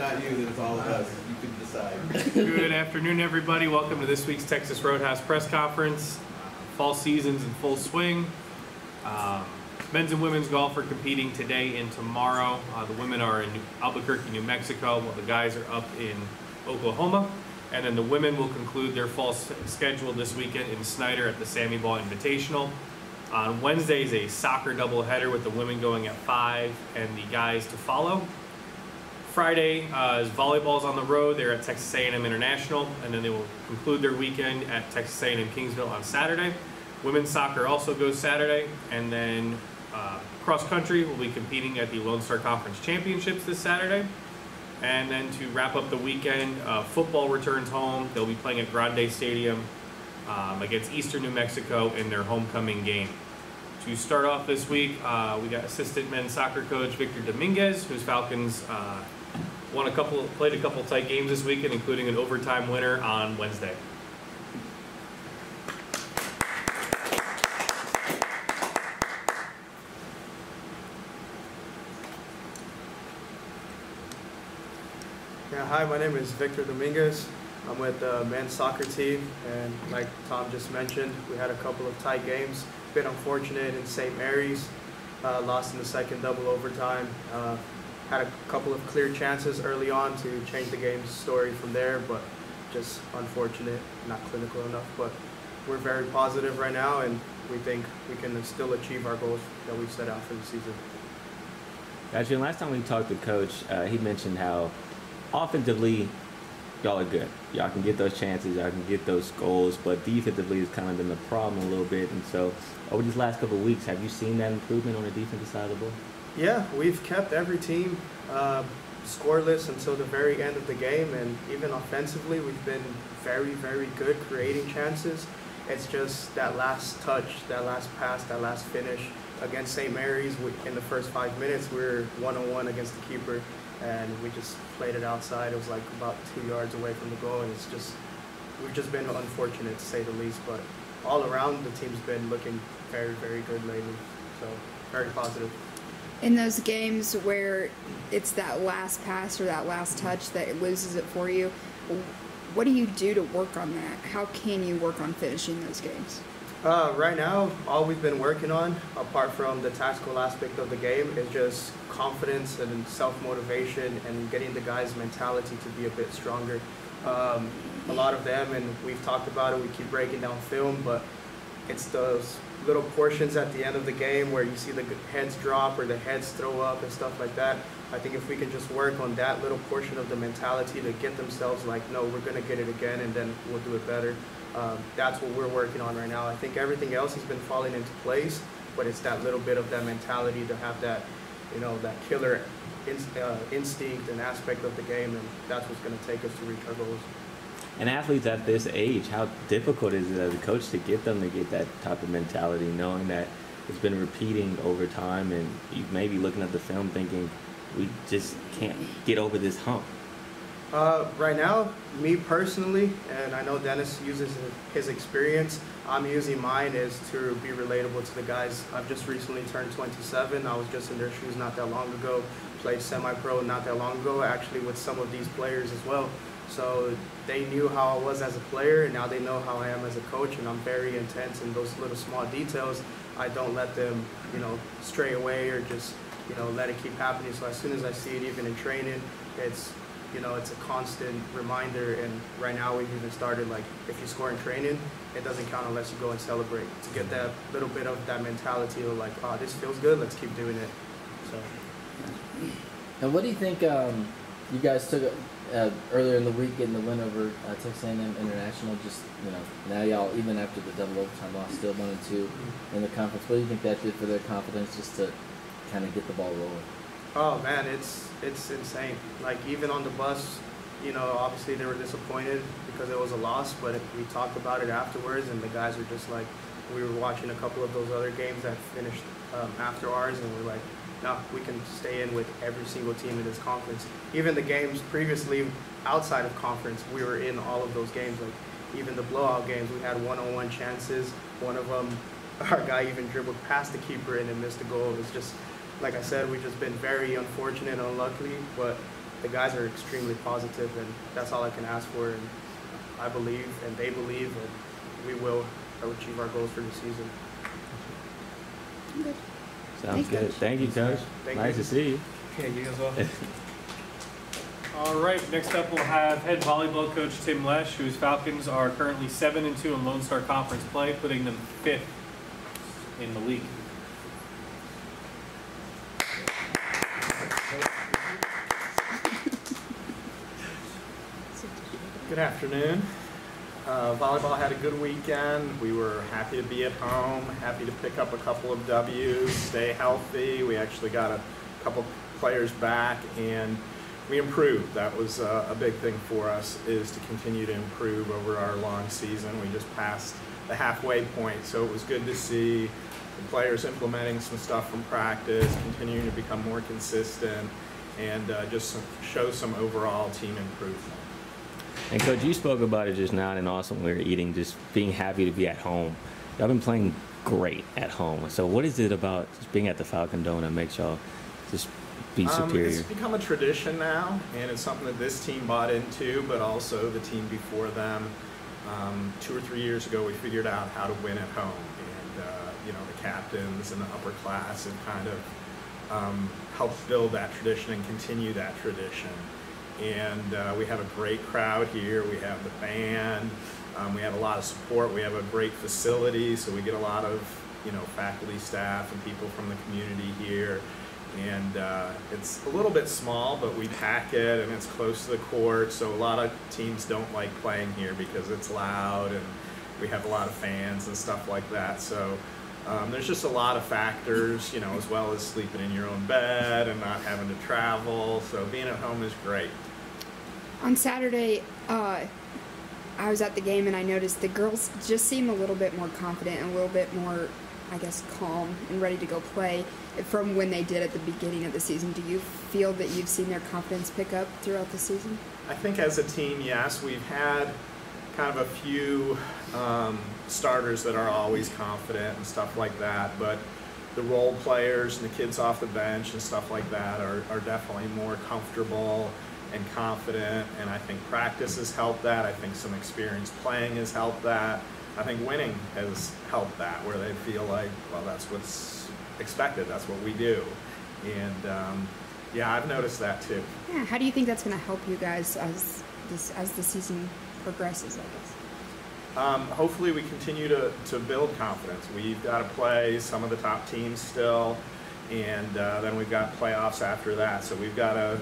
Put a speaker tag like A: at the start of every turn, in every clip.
A: not you, then it's all of us. You can decide.
B: Good afternoon, everybody. Welcome to this week's Texas Roadhouse press conference. Fall season's in full swing. Men's and women's golf are competing today and tomorrow. The women are in Albuquerque, New Mexico, while the guys are up in Oklahoma. And then the women will conclude their fall schedule this weekend in Snyder at the Sammy Ball Invitational. On Wednesday is a soccer doubleheader with the women going at 5 and the guys to follow. Friday is volleyball's on the road. They're at Texas A&M International, and then they will conclude their weekend at Texas A&M Kingsville on Saturday. Women's soccer also goes Saturday, and then cross country will be competing at the Lone Star Conference Championships this Saturday. And then to wrap up the weekend, football returns home. They'll be playing at Grande Stadium against Eastern New Mexico in their homecoming game. To start off this week, we got assistant men's soccer coach Victor Dominguez, whose Falcons played a couple tight games this weekend, including an overtime winner on Wednesday.
C: Yeah, hi, my name is Victor Dominguez. I'm with the men's soccer team, and like Tom just mentioned, we had a couple of tight games. Bit unfortunate in St. Mary's, lost in the second double overtime. Had a couple of clear chances early on to change the game's story from there, but just unfortunate, not clinical enough. But we're very positive right now, and we think we can still achieve our goals that we've set out for the season.
D: Gotcha. And last time we talked to Coach, he mentioned how offensively, y'all are good. Y'all can get those chances, y'all can get those goals, but defensively has kind of been the problem a little bit. And so over these last couple of weeks, have you seen that improvement on the defensive side of the ball? Yeah,
C: we've kept every team scoreless until the very end of the game, and even offensively, we've been very, very good creating chances. It's just that last touch, that last pass, that last finish. Against St. Mary's, in the first 5 minutes, we were one-on-one against the keeper, and we just played it outside. It was like about 2 yards away from the goal, and we've just been unfortunate to say the least. But all around, the team's been looking very, very good lately. So very positive.
E: In those games where it's that last pass or that last touch that loses it for you, what do you do to work on that? How can you work on finishing those games?
C: Right now, all we've been working on, apart from the tactical aspect of the game, is just confidence and self-motivation and getting the guys' mentality to be a bit stronger. A lot of them, and we've talked about it, we keep breaking down film, but it's those little portions at the end of the game where you see the heads drop or the heads throw up and stuff like that. I think if we can just work on that little portion of the mentality to get themselves like, no, we're going to get it again, and then we'll do it better. That's what we're working on right now. I think everything else has been falling into place, but it's that little bit of that mentality to have that, that killer instinct and aspect of the game, and that's what's going to take us to reach our goals.
D: And athletes at this age, how difficult is it as a coach to get them to get that type of mentality, knowing that it's been repeating over time, and you may be looking at the film thinking, we just can't get over this hump?
C: Right now, me personally, and I know Dennis uses his experience, I'm using mine is to be relatable to the guys. I've just recently turned 27. I was just in their shoes not that long ago, played semi-pro not that long ago, actually with some of these players as well. So they knew how I was as a player, and now they know how I am as a coach, and I'm very intense in those little small details. I don't let them, stray away or just, let it keep happening. So as soon as I see it, even in training, it's a constant reminder. And right now we've even started, like, if you score in training, it doesn't count unless you go and celebrate, to get that little bit of that mentality of like, oh, this feels good, let's keep doing it. So.
F: And what do you think you guys took earlier in the week, getting the win over Texas A&M International? Just, now y'all, even after the double overtime loss, still 1-2 in the conference. What do you think that did for their confidence, just to kind of get the ball rolling?
C: Oh man, it's insane. Like, even on the bus, obviously they were disappointed because it was a loss, but we talked about it afterwards, and the guys were just like, we were watching a couple of those other games that finished after ours, and we're like, no, we can stay in with every single team in this conference. Even the games previously outside of conference, we were in all of those games. Like, even the blowout games, we had one-on-one chances. One of them, our guy even dribbled past the keeper and then missed the goal. It was just, like I said, we've just been very unfortunate and unlucky, but the guys are extremely positive, and that's all I can ask for. And I believe, and they believe, and we will achieve our goals for the season.
E: Good.
D: Sounds
E: Thanks,
D: good.
E: Coach.
D: Thank you, Coach.
C: Thank
D: Nice
C: you.
D: to see you.
B: Yeah, you as well. All right, next up we'll have head volleyball coach Tim Lesch, whose Falcons are currently 7-2 in Lone Star Conference play, putting them 5th in the league.
G: Good afternoon. Volleyball had a good weekend. We were happy to be at home, happy to pick up a couple of W's, stay healthy. We actually got a couple players back, and we improved. That was a big thing for us, is to continue to improve over our long season. We just passed the halfway point, so it was good to see the players implementing some stuff from practice, continuing to become more consistent, and just show some overall team improvement.
D: And Coach, you spoke about it just now, and also when we were eating, just being happy to be at home. Y'all been playing great at home. So what is it about just being at the Falcon Dome that makes y'all just be superior?
G: It's become a tradition now, and it's something that this team bought into, but also the team before them. 2 or 3 years ago, we figured out how to win at home, and the captains and the upper class have kind of helped build that tradition and continue that tradition. And we have a great crowd here. We have the band. We have a lot of support. We have a great facility, so we get a lot of faculty, staff, and people from the community here. And it's a little bit small, but we pack it, and it's close to the court. So a lot of teams don't like playing here because it's loud, and we have a lot of fans and stuff like that. So there's just a lot of factors, as well as sleeping in your own bed and not having to travel. So being at home is great.
E: On Saturday, I was at the game and I noticed the girls just seem a little bit more confident and a little bit more, I guess, calm and ready to go play from when they did at the beginning of the season. Do you feel that you've seen their confidence pick up throughout the season?
G: I think as a team, yes, we've had kind of a few starters that are always confident and stuff like that, but the role players and the kids off the bench and stuff like that are definitely more comfortable and confident, and I think practice has helped that. I think some experience playing has helped that. I think winning has helped that, where they feel like, well, that's what's expected, that's what we do. And I've noticed that too.
E: Yeah, how do you think that's going to help you guys as the season progresses, I guess?
G: Hopefully we continue to build confidence. We've got to play some of the top teams still, and then we've got playoffs after that. So we've got to,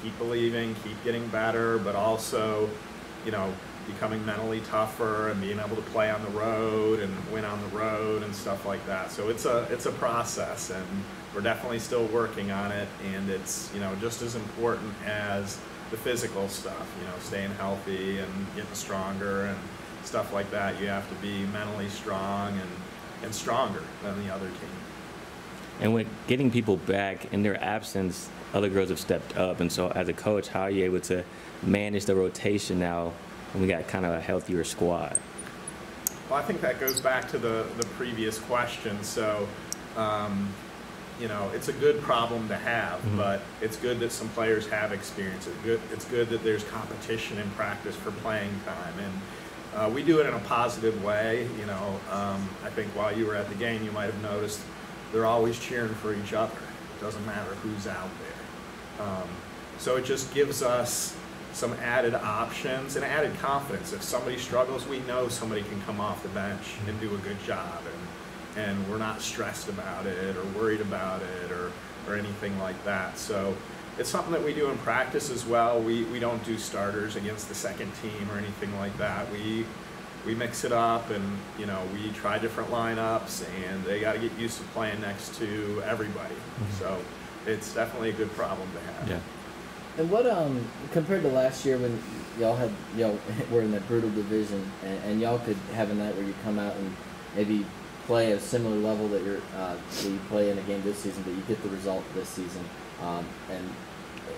G: keep believing, keep getting better, but also, becoming mentally tougher and being able to play on the road and win on the road and stuff like that. So it's a process, and we're definitely still working on it, and it's, just as important as the physical stuff, staying healthy and getting stronger and stuff like that. You have to be mentally strong and stronger than the other team.
D: And with getting people back in their absence, other girls have stepped up. And so as a coach, how are you able to manage the rotation now when we got kind of a healthier squad?
G: Well, I think that goes back to the previous question. So, it's a good problem to have, but it's good that some players have experience. It's good that there's competition in practice for playing time. And we do it in a positive way. I think while you were at the game, you might have noticed they're always cheering for each other. It doesn't matter who's out there. So it just gives us some added options and added confidence. If somebody struggles, we know somebody can come off the bench and do a good job, and we're not stressed about it or worried about it or anything like that. So it's something that we do in practice as well. We don't do starters against the second team or anything like that. We mix it up, and we try different lineups, and they got to get used to playing next to everybody. So it's definitely a good problem to have.
D: Yeah.
F: And what compared to last year when y'all were in that brutal division, and y'all could have a night where you come out and maybe play at a similar level that you play in a game this season, but you get the result this season, and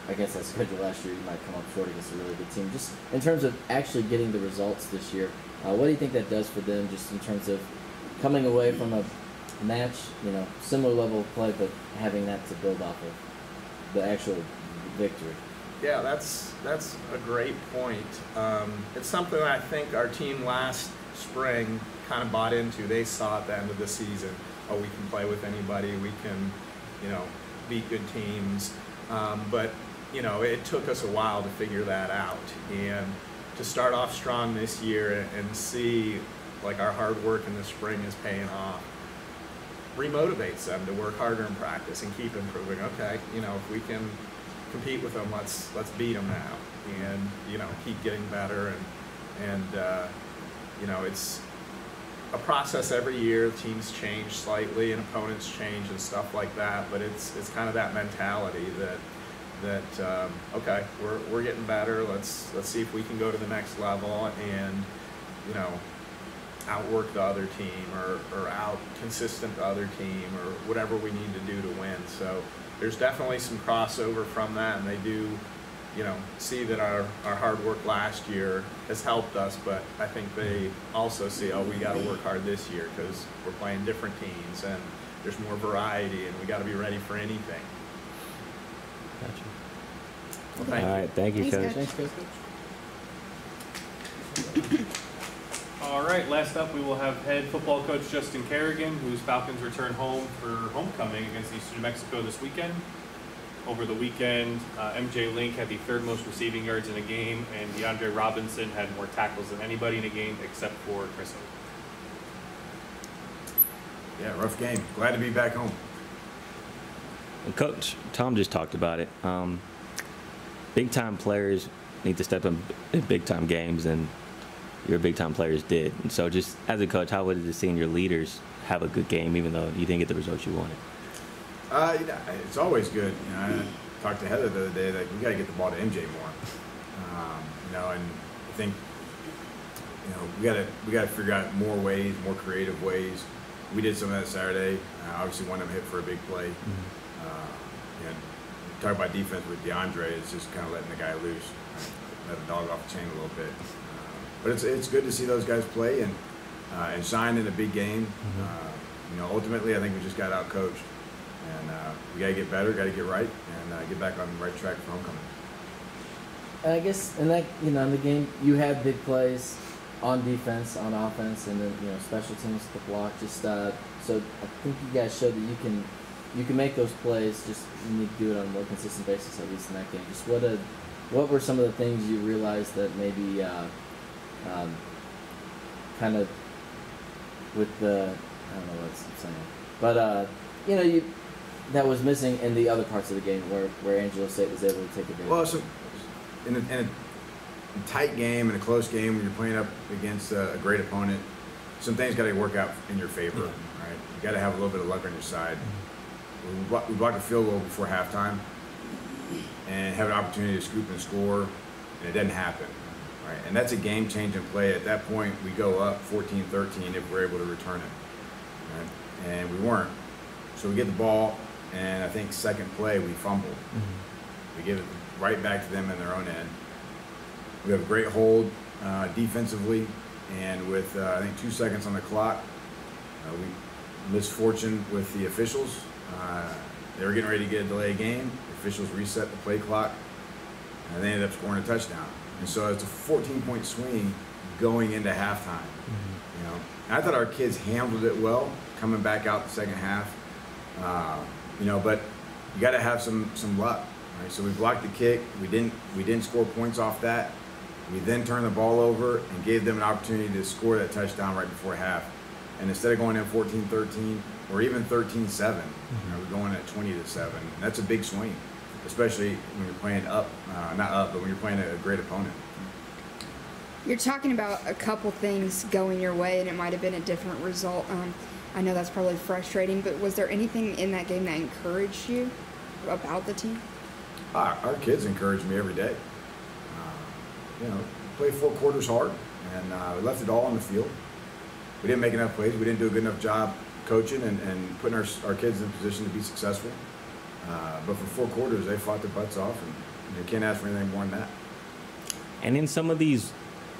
F: I guess as compared to last year, you might come up short against a really good team. Just in terms of actually getting the results this year, what do you think that does for them, just in terms of coming away from a match, similar level of play, but having that to build off of the actual victory?
G: Yeah, that's a great point. It's something I think our team last spring kind of bought into. They saw at the end of the season, oh, we can play with anybody, we can, beat good teams. But it took us a while to figure that out, and to start off strong this year and see like our hard work in the spring is paying off, remotivates them to work harder in practice and keep improving. Okay, if we can compete with them, let's beat them now, and keep getting better, and it's a process every year. Teams change slightly and opponents change and stuff like that, but it's kind of that mentality that okay, we're getting better, let's see if we can go to the next level and outwork the other team or out consistent the other team or whatever we need to do to win. So there's definitely some crossover from that, and they do see that our hard work last year has helped us, but I think they also see, oh, we got to work hard this year because we're playing different teams and there's more variety and we got to be ready for anything.
D: Gotcha.
G: Well, thank you.
D: All right, thank you, Coach.
F: Thanks, Coach.
B: All right, last up we will have head football coach Justin Kerrigan, whose Falcons return home for homecoming against Eastern New Mexico this weekend. Over the weekend, MJ Link had the third most receiving yards in a game, and DeAndre Robinson had more tackles than anybody in a game except for Chris Hope.
H: Yeah, rough game. Glad to be back home.
D: And Coach, Tom just talked about it. Big-time players need to step in big-time games, and your big-time players did. And so just as a coach, how was it seeing your leaders have a good game, even though you didn't get the results you wanted?
H: It's always good. I talked to Heather the other day that we got to get the ball to MJ more. And I think we got to figure out more ways, more creative ways. We did some of that Saturday. Obviously, one of them hit for a big play. Talk about defense with DeAndre, it's just kind of letting the guy loose, let the dog off the chain a little bit. But it's good to see those guys play and shine in a big game. Ultimately, I think we just got out coached. And we got to get better, got to get right, and get back on the right track for homecoming.
F: And I guess in that, in the game, you had big plays on defense, on offense, and then special teams, the block. Just so I think you guys showed that you can make those plays. Just you need to do it on a more consistent basis, at least in that game. Just what were some of the things you realized that maybe kind of with the I don't know what I'm saying, but that was missing in the other parts of the game where Angelo State was able to take advantage.
H: Well, so in a tight game, in a close game, when you're playing up against a great opponent, some things got to work out in your favor, right? You got to have a little bit of luck on your side. We blocked a field goal before halftime and have an opportunity to scoop and score, and it didn't happen, right? And that's a game-changing play. At that point, we go up 14-13 if we're able to return it, right? And we weren't. So we get the ball, and I think second play, we fumbled. We give it right back to them in their own end. We have a great hold defensively, and with, I think, 2 seconds on the clock, we misfortune with the officials. They were getting ready to get a delay game. The officials reset the play clock, and they ended up scoring a touchdown. And so it's a 14-point swing going into halftime. And I thought our kids handled it well, coming back out the second half. But you got to have some luck, right? So we blocked the kick. We didn't score points off that. We then turned the ball over and gave them an opportunity to score that touchdown right before half. And instead of going in 14-13 or even 13-7, we're going at 20-7. And that's a big swing, especially when you're playing not up, but when you're playing a great opponent.
E: You're talking about a couple things going your way, and it might have been a different result. I know that's probably frustrating, but was there anything in that game that encouraged you about the team?
H: Our kids encourage me every day. Play 4 quarters hard, and we left it all on the field. We didn't make enough plays. We didn't do a good enough job coaching and putting our kids in a position to be successful. But for 4 quarters, they fought their butts off, and you can't ask for anything more than that.
D: And in some of these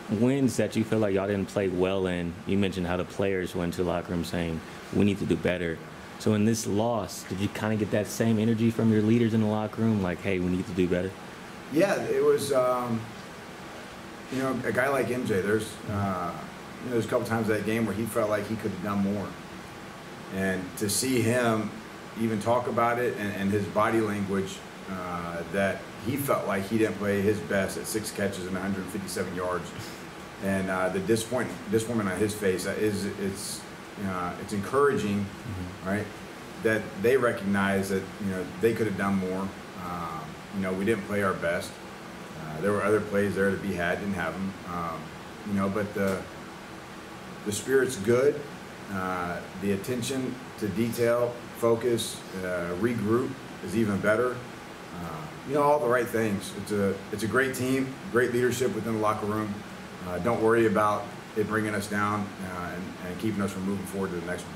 D: wins that you feel like y'all didn't play well in, you mentioned how the players went to the locker room saying, we need to do better. So in this loss, did you kind of get that same energy from your leaders in the locker room, like, hey, we need to do better?
H: Yeah, it was, you know, a guy like MJ, there's a couple times that game where he felt like he could have done more. And to see him even talk about it and his body language, that he felt like he didn't play his best at 6 catches and 157 yards. And the disappointment on his face it's encouraging, right? That they recognize that, you know, they could have done more. You know, we didn't play our best. There were other plays there to be had, didn't have them. You know, but the spirit's good. The attention to detail, focus, regroup is even better. You know, all the right things. It's a great team, great leadership within the locker room. Don't worry about it bringing us down and keeping us from moving forward to the next one.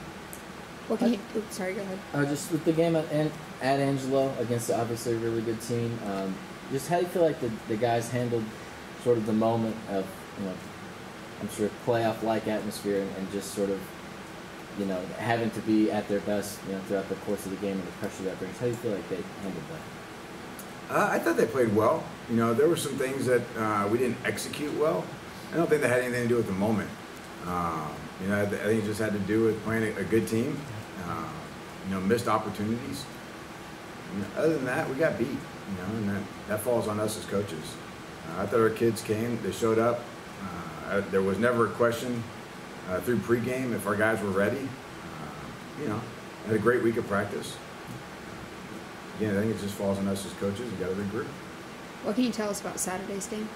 E: What can you? Oops, sorry, go ahead.
F: Just with the game at Angelo against obviously a really good team, just how do you feel like the guys handled sort of the moment of, you know, I'm sure playoff-like atmosphere and just sort of, you know, having to be at their best, you know, throughout the course of the game and the pressure that brings. How do you feel like they handled that?
H: I thought they played well. You know, there were some things that we didn't execute well. I don't think that had anything to do with the moment. You know, I think it just had to do with playing a good team. You know, missed opportunities. And other than that, we got beat. You know, and that falls on us as coaches. I thought our kids came, they showed up. There was never a question through pregame if our guys were ready. You know, had a great week of practice. Again, I think it just falls on us as coaches. We got a good group.
E: What can you tell us about Saturday's game?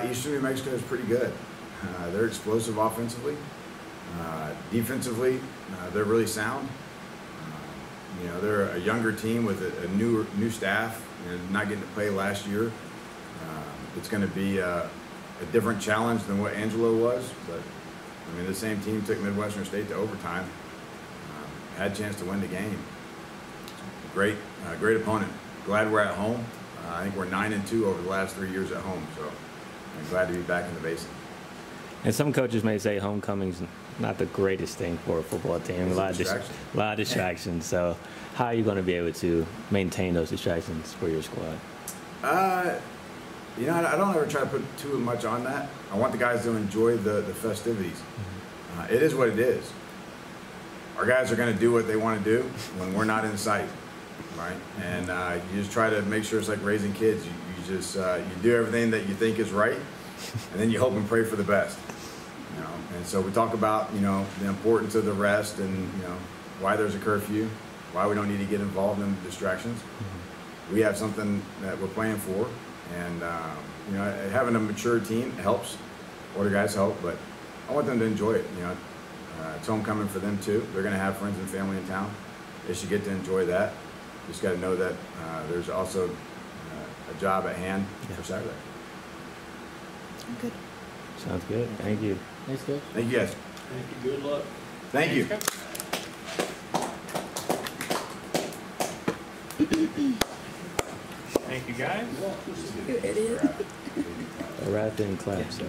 H: Eastern New Mexico is pretty good. They're explosive offensively. Defensively, they're really sound. You know, they're a younger team with a new staff and not getting to play last year. It's going to be a different challenge than what Angelo was, but I mean, the same team took Midwestern State to overtime. Had a chance to win the game. Great opponent. Glad we're at home. I think we're 9-2 over the last 3 years at home, so I'm glad to be back in the Basin.
D: And some coaches may say homecoming's not the greatest thing for a football team. A lot of distractions. So how are you going to be able to maintain those distractions for your squad?
H: You know, I don't ever try to put too much on that. I want the guys to enjoy the festivities. It is what it is. Our guys are going to do what they want to do when we're not in sight, right? And you just try to make sure it's like raising kids. You just you do everything that you think is right, and then you hope and pray for the best. You know, and so we talk about, you know, the importance of the rest and, you know, why there's a curfew, why we don't need to get involved in distractions. We have something that we're playing for, and you know, having a mature team helps. Older guys help, but I want them to enjoy it. You know, it's homecoming for them too. They're going to have friends and family in town. They should get to enjoy that. Just got to know that there's also a job at hand for Saturday.
E: Good.
D: Sounds good. Thank you.
F: Thanks, Coach.
H: Thank you guys.
A: Thank you. Good luck.
H: Thank you.
B: Thank you, guys.
E: You idiot.
D: A rat didn't clap, so.